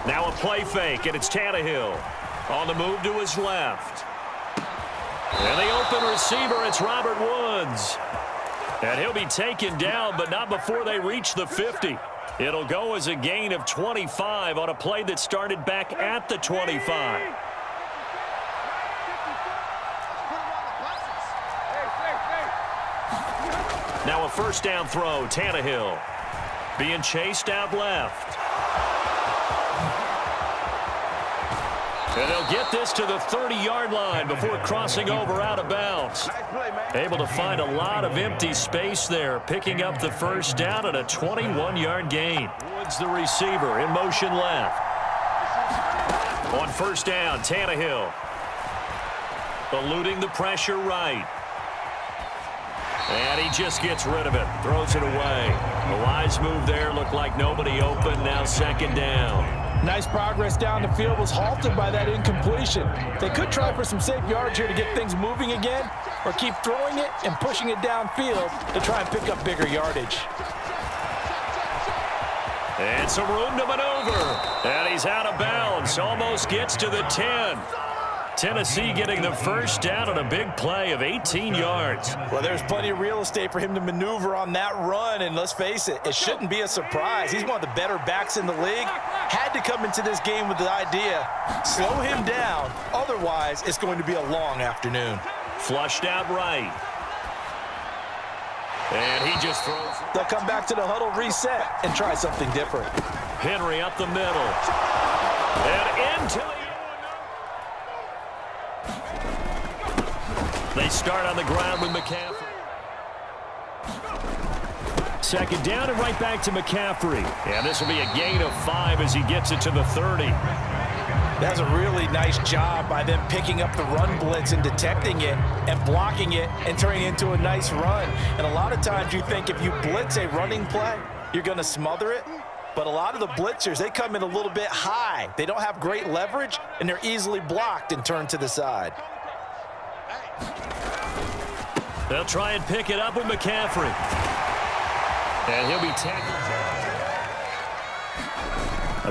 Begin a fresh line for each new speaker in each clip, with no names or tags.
Now a play fake, and it's Tannehill. On the move to his left. And the open receiver, it's Robert Woods. And he'll be taken down, but not before they reach the 50. It'll go as a gain of 25 on a play that started back at the 25. Now a first down throw, Tannehill. Being chased out left. And they'll get this to the 30-yard line before crossing over out of bounds. Able to find a lot of empty space there, picking up the first down at a 21-yard gain. Woods the receiver in motion left. On first down, Tannehill. Eluding the pressure right. And he just gets rid of it, throws it away. A wise move there, looked like nobody open, now second down.
Nice progress down the field, was halted by that incompletion. They could try for some safe yards here to get things moving again, or keep throwing it and pushing it downfield to try and pick up bigger yardage.
And some room to maneuver. And he's out of bounds, almost gets to the 10. Tennessee getting the first down on a big play of 18 yards.
Well, there's plenty of real estate for him to maneuver on that run, and let's face it, it shouldn't be a surprise. He's one of the better backs in the league. Had to come into this game with the idea, slow him down, otherwise it's going to be a long afternoon.
Flushed out right. And he just throws.
They'll come back to the huddle, reset, and try something different.
Henry up the middle. And into the... They start on the ground with McCaffrey. Second down and right back to McCaffrey. And this will be a gain of 5 as he gets it to the 30.
That's a really nice job by them picking up the run blitz and detecting it and blocking it and turning it into a nice run. And a lot of times you think if you blitz a running play, you're going to smother it. But a lot of the blitzers, they come in a little bit high. They don't have great leverage, and they're easily blocked and turned to the side.
They'll try and pick it up with McCaffrey. And he'll be tackled.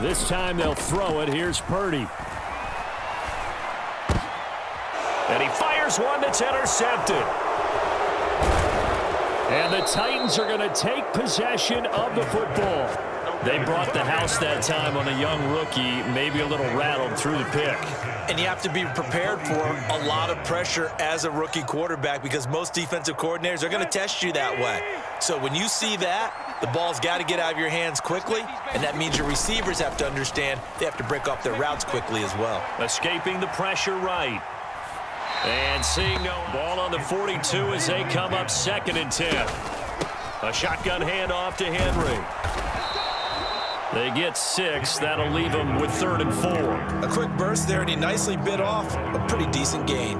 This time they'll throw it. Here's Purdy. And he fires one that's intercepted. And the Titans are going to take possession of the football. They brought the house that time on a young rookie, maybe a little rattled through the pick.
And you have to be prepared for a lot of pressure as a rookie quarterback because most defensive coordinators are going to test you that way. So when you see that, the ball's got to get out of your hands quickly, and that means your receivers have to understand they have to break off their routes quickly as well.
Escaping the pressure right. And seeing no ball on the 42 as they come up 2nd and 10. A shotgun handoff to Henry. They get 6. That'll leave them with 3rd and 4.
A quick burst there, and he nicely bit off a pretty decent gain.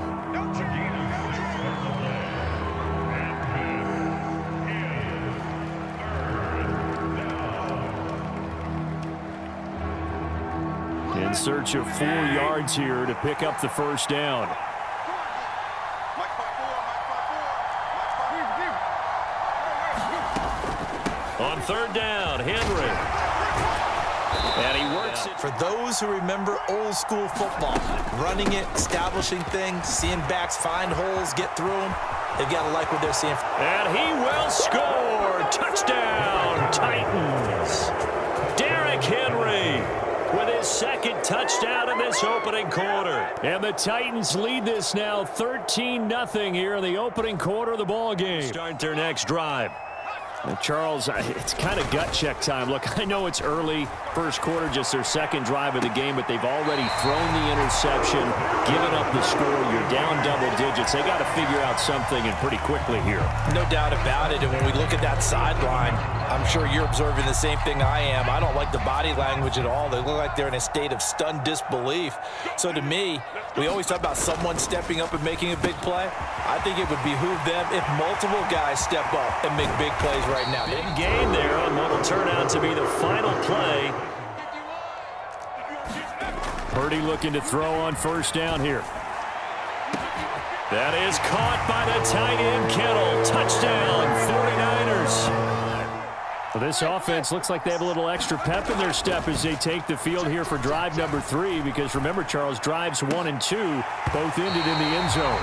In search of 4 yards here to pick up the first down. On 3rd down, Henry. And he works it.
For those who remember old school football, running it, establishing things, seeing backs find holes, get through them, they've got to like what they're seeing.
And he will score. Touchdown, Titans. Derrick Henry with his 2nd touchdown in this opening quarter. And the Titans lead this now 13-0 here in the opening quarter of the ball game. Start their next drive. Charles, it's kind of gut check time. Look, I know it's early, first quarter, just their 2nd drive of the game, but they've already thrown the interception, given up the score. You're down double digits. They got to figure out something, and pretty quickly here.
No doubt about it, and when we look at that sideline, I'm sure you're observing the same thing I am. I don't like the body language at all. They look like they're in a state of stunned disbelief. So to me, we always talk about someone stepping up and making a big play. I think it would behoove them if multiple guys step up and make big plays right now.
Big gain there on what will turn out to be the final play. Purdy looking to throw on first down here. That is caught by the tight end, Kittle. Touchdown, 49ers. Well, this offense looks like they have a little extra pep in their step as they take the field here for drive number 3, because remember, Charles, drives 1 and 2 both ended in the end zone.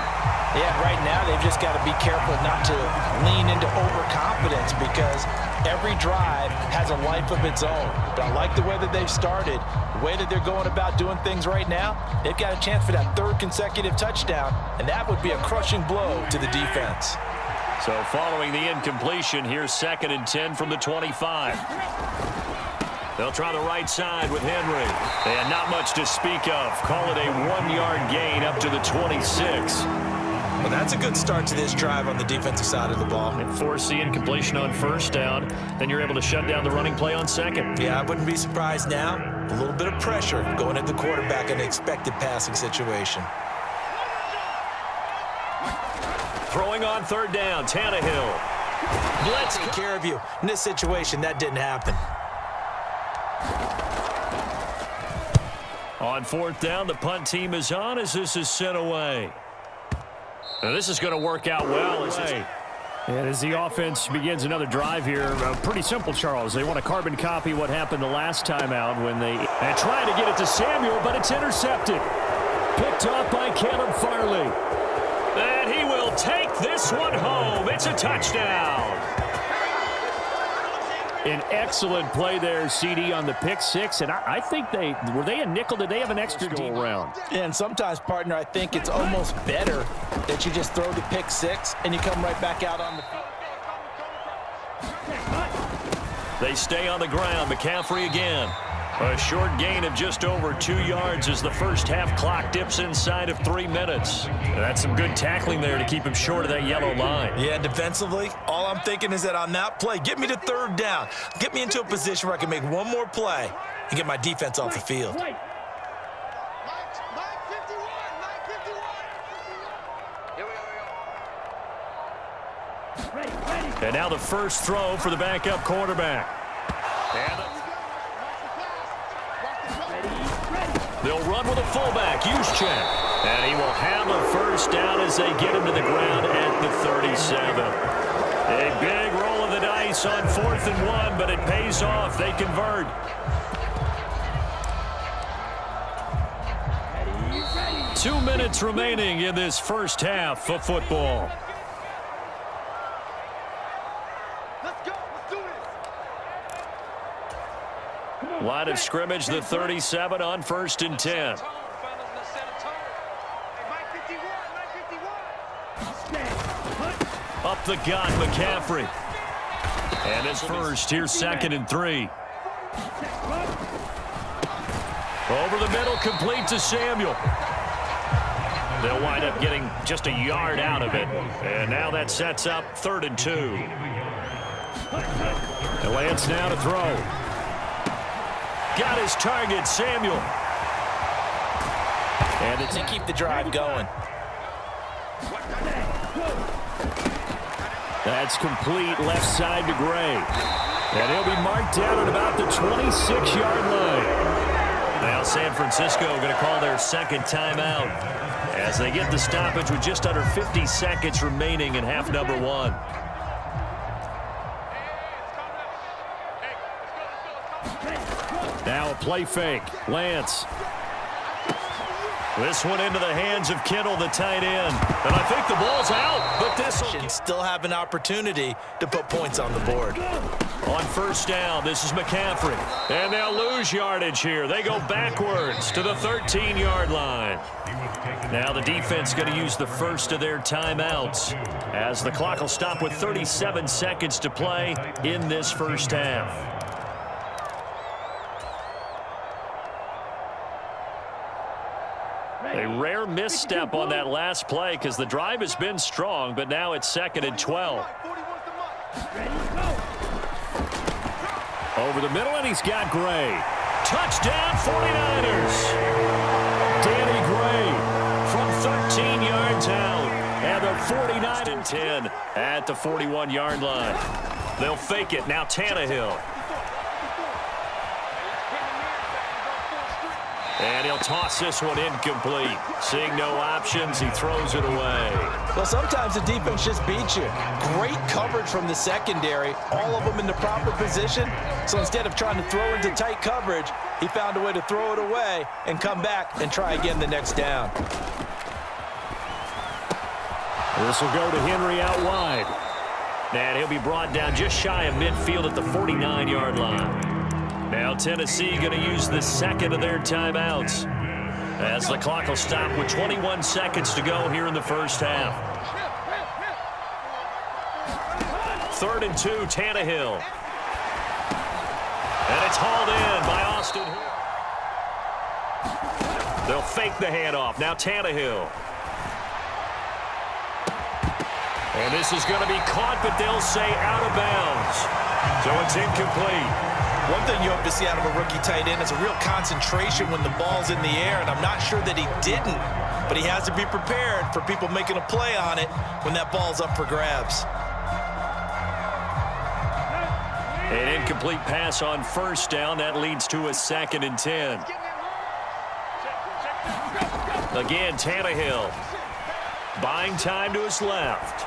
Yeah, right now they've just got to be careful not to lean into overconfidence, because every drive has a life of its own. But I like the way that they've started, the way that they're going about doing things right now. They've got a chance for that 3rd consecutive touchdown, and that would be a crushing blow to the defense.
So following the incompletion, here's 2nd and 10 from the 25. They'll try the right side with Henry. They had not much to speak of. Call it a 1-yard gain up to the 26.
Well, that's a good start to this drive on the defensive side of the ball.
And force the incompletion on 1st down. Then you're able to shut down the running play on 2nd.
Yeah, I wouldn't be surprised now. A little bit of pressure going at the quarterback in an expected passing situation.
Throwing on 3rd down, Tannehill.
Let's take care of you. In this situation, that didn't happen.
On 4th down, the punt team is on as this is sent away. Now this is going to work out well. And as the offense begins another drive here, pretty simple, Charles. They want to carbon copy what happened the last time out when they try to get it to Samuel, but it's intercepted. Picked off by Caleb Farley. And he will take this one home. It's a touchdown. An excellent play there, CD, on the pick 6. And I think were they a nickel? Did they have an extra go around?
Yeah, and sometimes, partner, I think it's almost better that you just throw the pick 6 and you come right back out on the field.
They stay on the ground. McCaffrey again. A short gain of just over 2 yards as the first half clock dips inside of 3 minutes. That's some good tackling there to keep him short of that yellow line.
Yeah, defensively, all I'm thinking is that on that play, get me to 3rd down. Get me into a position where I can make one more play and get my defense off the field.
And now the first throw for the backup quarterback. They'll run with a fullback, Juszczyk. And he will have a first down as they get him to the ground at the 37. A big roll of the dice on 4th and 1, but it pays off. They convert. Two minutes remaining in this first half of football. Line of scrimmage, the 37 on 1st and 10. Up the gut, McCaffrey. And it's first, here's 2nd and 3. Over the middle, complete to Samuel. They'll wind up getting just a yard out of it. And now that sets up 3rd and 2. And Lance now to throw. Got his target, Samuel. And it's
to keep the drive going.
That's complete left side to Gray. And he'll be marked down at about the 26-yard line. Now San Francisco going to call their 2nd timeout as they get the stoppage with just under 50 seconds remaining in half number 1. Now a play fake. Lance. This one into the hands of Kittle, the tight end. And I think the ball's out, but this
will still have an opportunity to put points on the board.
On 1st down, this is McCaffrey. And they'll lose yardage here. They go backwards to the 13-yard line. Now the defense going to use the first of their timeouts as the clock will stop with 37 seconds to play in this first half. A rare misstep on that last play because the drive has been strong, but now it's 2nd and 12. Over the middle, and he's got Gray. Touchdown, 49ers. Danny Gray from 13 yards out. And the 49ers and 10 at the 41-yard line. They'll fake it. Now Tannehill. And he'll toss this one incomplete. Seeing no options, he throws it away.
Well, sometimes the defense just beats you. Great coverage from the secondary, all of them in the proper position. So instead of trying to throw into tight coverage, he found a way to throw it away and come back and try again the next down.
This will go to Henry out wide. And he'll be brought down just shy of midfield at the 49-yard line. Now Tennessee going to use the second of their timeouts as the clock will stop with 21 seconds to go here in the first half. 3rd and 2, Tannehill. And it's hauled in by Austin Hill. They'll fake the handoff. Now Tannehill. And this is going to be caught, but they'll say out of bounds. So it's incomplete.
One thing you hope to see out of a rookie tight end is a real concentration when the ball's in the air, and I'm not sure that he didn't, but he has to be prepared for people making a play on it when that ball's up for grabs.
An incomplete pass on first down. That leads to a 2nd and 10. Again, Tannehill. Buying time to his left.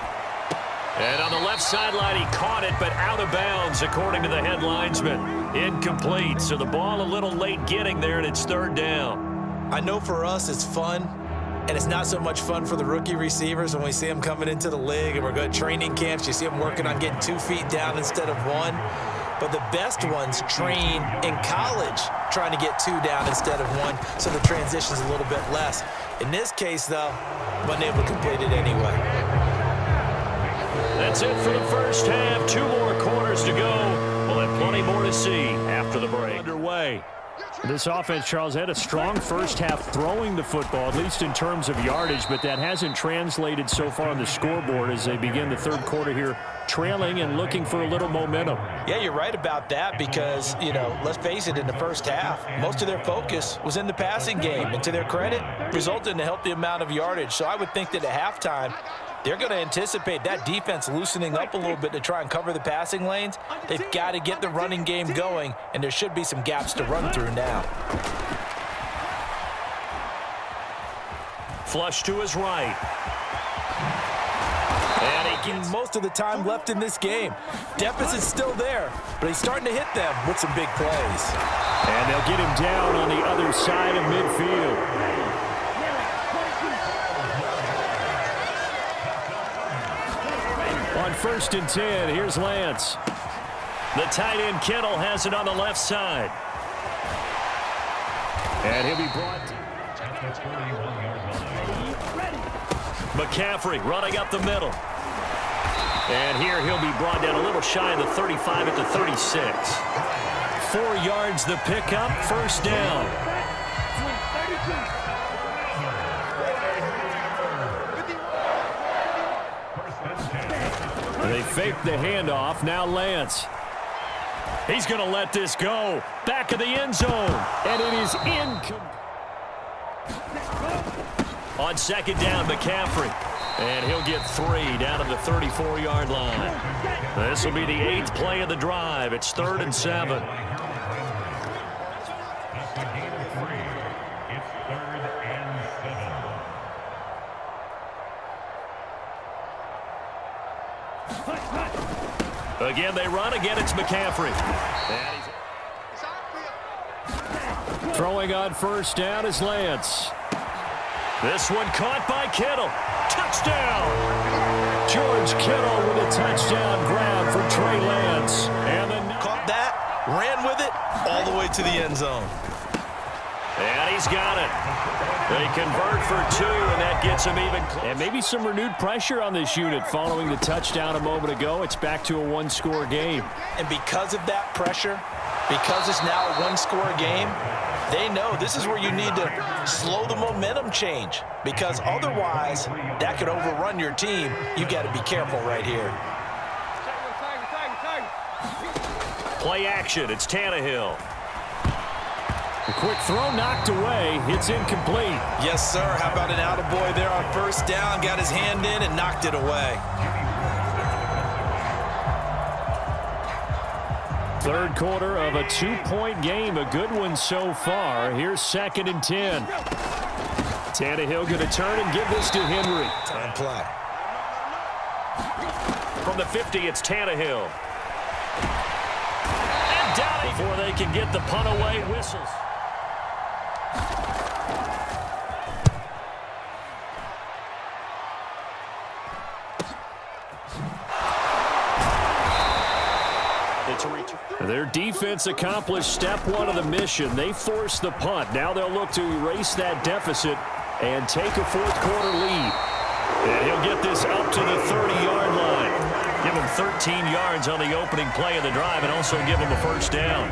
And on the left sideline, he caught it, but out of bounds, according to the head linesman. Incomplete, so the ball a little late getting there, and it's 3rd down.
I know for us it's fun, and it's not so much fun for the rookie receivers when we see them coming into the league, and we're going to training camps. You see them working on getting 2 feet down instead of 1. But the best ones train in college trying to get 2 down instead of 1, so the transition's a little bit less. In this case, though, wasn't able to complete it anyway.
That's it for the first half. 2 more quarters to go. We'll have plenty more to see after the break. Underway.
This offense, Charles, had a strong first half throwing the football, at least in terms of yardage, but that hasn't translated so far on the scoreboard as they begin the 3rd quarter here, trailing and looking for a little momentum.
Yeah, you're right about that because, let's face it, in the first half, most of their focus was in the passing game. And to their credit, resulted in a healthy amount of yardage. So I would think that at halftime, they're going to anticipate that defense loosening up a little bit to try and cover the passing lanes. They've got to get the running game going, and there should be some gaps to run through now.
Flush to his right. And he gets
most of the time left in this game. Deficit's still there, but he's starting to hit them with some big plays.
And they'll get him down on the other side of midfield. On 1st and 10, here's Lance.
The tight end Kittle has it on the left side.
And he'll be brought.
McCaffrey running up the middle. And here he'll be brought down a little shy of the 35 at the 36. 4 yards the pickup, 1st down.
They fake the handoff. Now Lance.
He's going to let this go. Back of the end zone.
And it is incomplete.
On 2nd down, McCaffrey. And he'll get 3 down to the 34-yard line. This will be the 8th play of the drive. It's 3rd and 7. Again, they run. Again, it's McCaffrey.
Throwing on 1st down is Lance.
This one caught by Kittle. Touchdown!
George Kittle with a touchdown grab for Trey Lance.
And then caught that, ran with it, all the way to the end zone.
And he's got it. They convert for 2, and that gets him even closer.
And maybe some renewed pressure on this unit following the touchdown a moment ago. It's back to a 1-score game.
And because of that pressure, because it's now a 1-score game, they know this is where you need to slow the momentum change, because otherwise that could overrun your team. You've got to be careful right here.
Play action. It's Tannehill.
A quick throw knocked away. It's incomplete.
Yes, sir. How about an attaboy there on 1st down? Got his hand in and knocked it away.
Third quarter of a 2-point game. A good one so far. Here's 2nd and 10. Tannehill going to turn and give this to Henry.
Time play.
From the 50, it's Tannehill. And down before they can get the punt away. Whistles.
Their defense accomplished step 1 of the mission. They forced the punt. Now they'll look to erase that deficit and take a 4th quarter lead. And he'll get this up to the 30-yard line.
Give him 13 yards on the opening play of the drive and also give him a first down.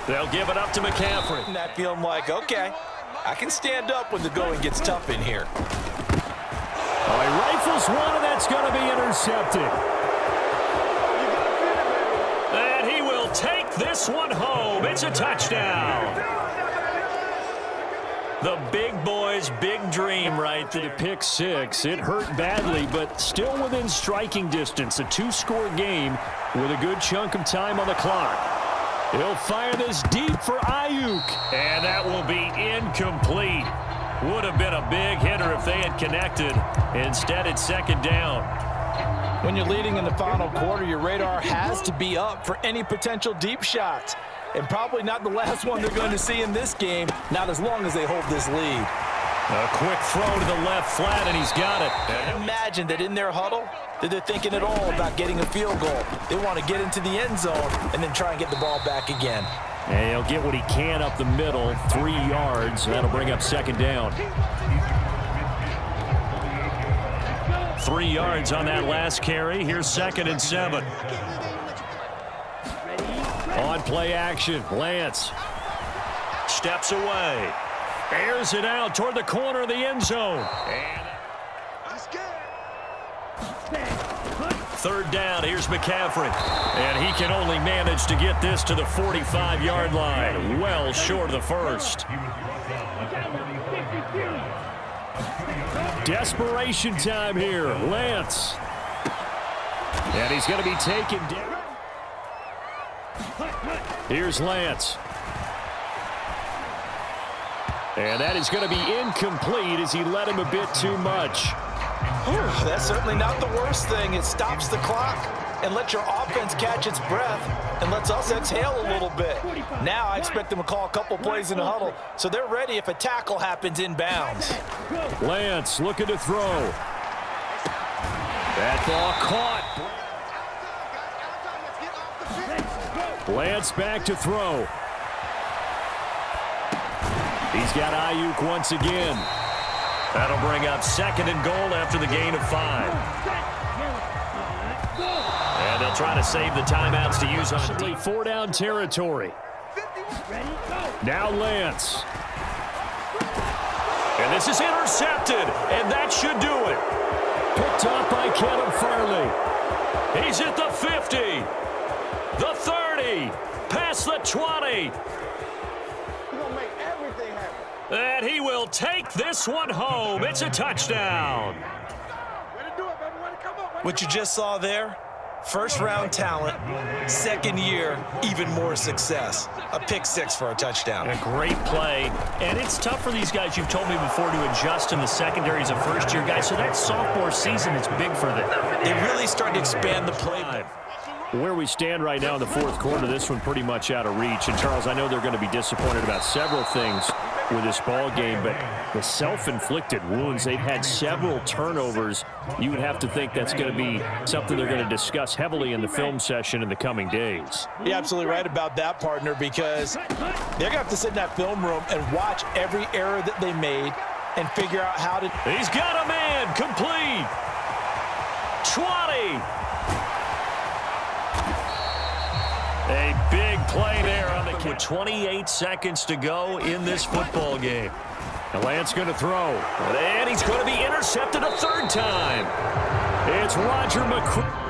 They'll give it up to McCaffrey.
And that feeling like, okay, I can stand up when the going gets tough in here.
Oh, he rifles one, and that's going to be intercepted.
And he will take this one home. It's a touchdown. The big boy's big dream right there.
The pick 6. It hurt badly, but still within striking distance. A 2-score game with a good chunk of time on the clock. He'll fire this deep for Ayuk.
And that will be incomplete. Would have been a big hitter if they had connected. Instead, it's 2nd down.
When you're leading in the final quarter, your radar has to be up for any potential deep shots. And probably not the last one they're going to see in this game, not as long as they hold this lead.
A quick throw to the left flat, and he's got it.
Imagine that in their huddle, that they're thinking at all about getting a field goal. They want to get into the end zone and then try and get the ball back again.
And he'll get what he can up the middle, 3 yards. That'll bring up 2nd down.
3 yards on that last carry. Here's 2nd and 7.
On play action, Lance.
Steps away.
Airs it out toward the corner of the end zone.
And 3rd down, here's McCaffrey.
And he can only manage to get this to the 45-yard line. Well short of the first. Desperation time here. Lance. And he's going to be taken down. Here's Lance. And that is going to be incomplete as he led him a bit too much.
That's certainly not the worst thing. It stops the clock and lets your offense catch its breath and lets us exhale a little bit. Now I expect them to call a couple plays in the huddle so they're ready if a tackle happens inbounds.
Lance looking to throw. That ball caught. Lance back to throw. He's got Ayuk once again.
That'll bring up 2nd and goal after the gain of 5. And they'll try to save the timeouts to use on deep.
4-down territory. Now Lance.
And this is intercepted, and that should do it.
Picked up by Kevin Farley.
He's at the 50, the 30, past the 20. And he will take this one home. It's a touchdown.
What you just saw there, first-round talent, 2nd year, even more success. A pick 6 for a touchdown.
A great play. And it's tough for these guys, you've told me before, to adjust in the secondary as a first-year guy. So that sophomore season is big for them.
They really started to expand the play.
Where we stand right now in the 4th quarter, this one pretty much out of reach. And, Charles, I know they're going to be disappointed about several things with this ball game, but the self-inflicted wounds, they've had several turnovers. You would have to think that's going to be something they're going to discuss heavily in the film session in the coming days.
You're absolutely right about that, partner, because they're going to have to sit in that film room and watch every error that they made and figure out how to...
He's got a man, complete. 20. A big play there on the kick. With 28 seconds to go in this football game.
And Lance going to throw.
And he's going to be intercepted a 3rd time.
It's Roger McCray.